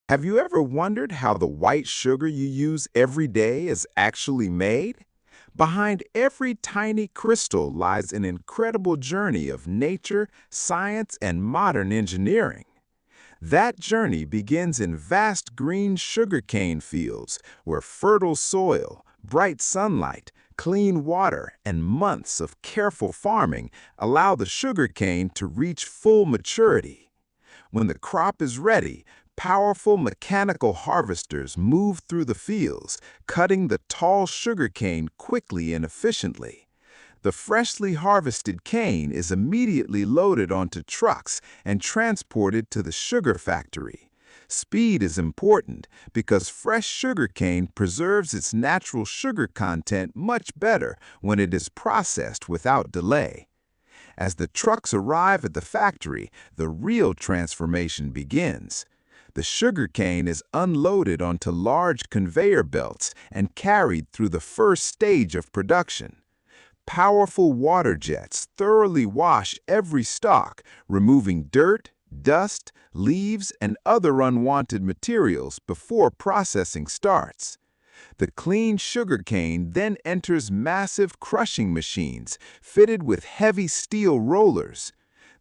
Have you ever wondered how the white sugar you use every day is actually made? Behind every tiny crystal lies an incredible journey of nature, science, and modern engineering. That journey begins in vast green sugarcane fields where fertile soil, bright sunlight, clean water, and months of careful farming allow the sugarcane to reach full maturity. When the crop is ready, powerful mechanical harvesters move through the fields, cutting the tall sugarcane quickly and efficiently. The freshly harvested cane is immediately loaded onto trucks and transported to the sugar factory. Speed is important because fresh sugarcane preserves its natural sugar content much better when it is processed without delay. As the trucks arrive at the factory, the real transformation begins. The sugarcane is unloaded onto large conveyor belts and carried through the first stage of production. Powerful water jets thoroughly wash every stalk, removing dirt, dust, leaves, and other unwanted materials before processing starts. The clean sugarcane then enters massive crushing machines fitted with heavy steel rollers.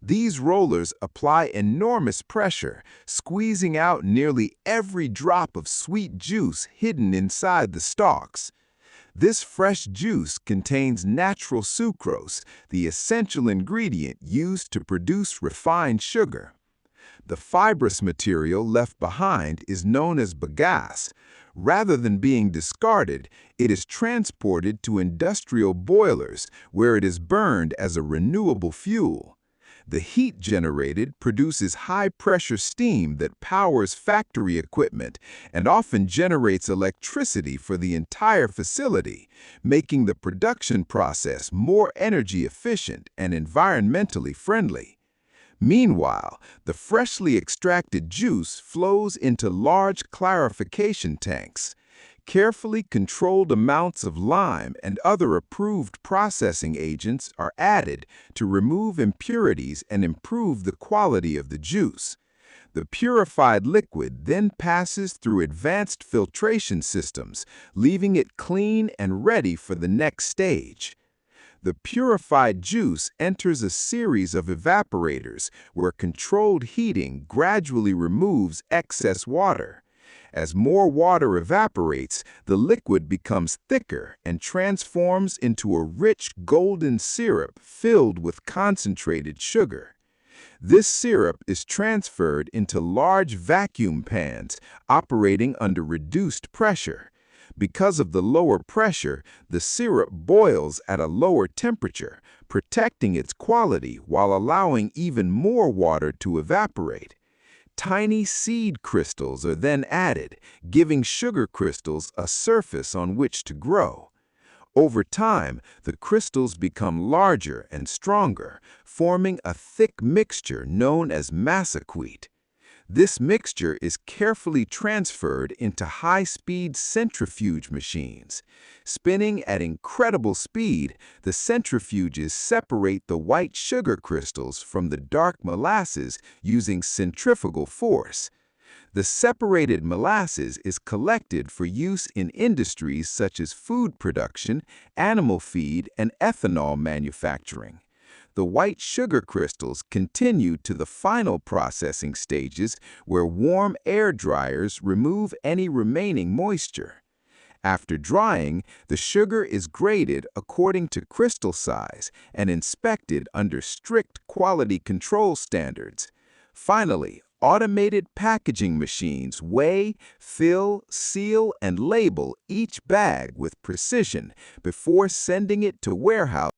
These rollers apply enormous pressure, squeezing out nearly every drop of sweet juice hidden inside the stalks. This fresh juice contains natural sucrose, the essential ingredient used to produce refined sugar. The fibrous material left behind is known as bagasse. Rather than being discarded, it is transported to industrial boilers where it is burned as a renewable fuel. The heat generated produces high-pressure steam that powers factory equipment and often generates electricity for the entire facility, making the production process more energy efficient and environmentally friendly. Meanwhile, the freshly extracted juice flows into large clarification tanks. Carefully controlled amounts of lime and other approved processing agents are added to remove impurities and improve the quality of the juice. The purified liquid then passes through advanced filtration systems, leaving it clean and ready for the next stage. The purified juice enters a series of evaporators where controlled heating gradually removes excess water. As more water evaporates, the liquid becomes thicker and transforms into a rich golden syrup filled with concentrated sugar. This syrup is transferred into large vacuum pans operating under reduced pressure. Because of the lower pressure, the syrup boils at a lower temperature, protecting its quality while allowing even more water to evaporate. Tiny seed crystals are then added, giving sugar crystals a surface on which to grow. Over time, the crystals become larger and stronger, forming a thick mixture known as massacrete. This mixture is carefully transferred into high-speed centrifuge machines. Spinning at incredible speed, the centrifuges separate the white sugar crystals from the dark molasses using centrifugal force. The separated molasses is collected for use in industries such as food production, animal feed, and ethanol manufacturing. The white sugar crystals continue to the final processing stages where warm air dryers remove any remaining moisture. After drying, the sugar is graded according to crystal size and inspected under strict quality control standards. Finally, automated packaging machines weigh, fill, seal, and label each bag with precision before sending it to warehouses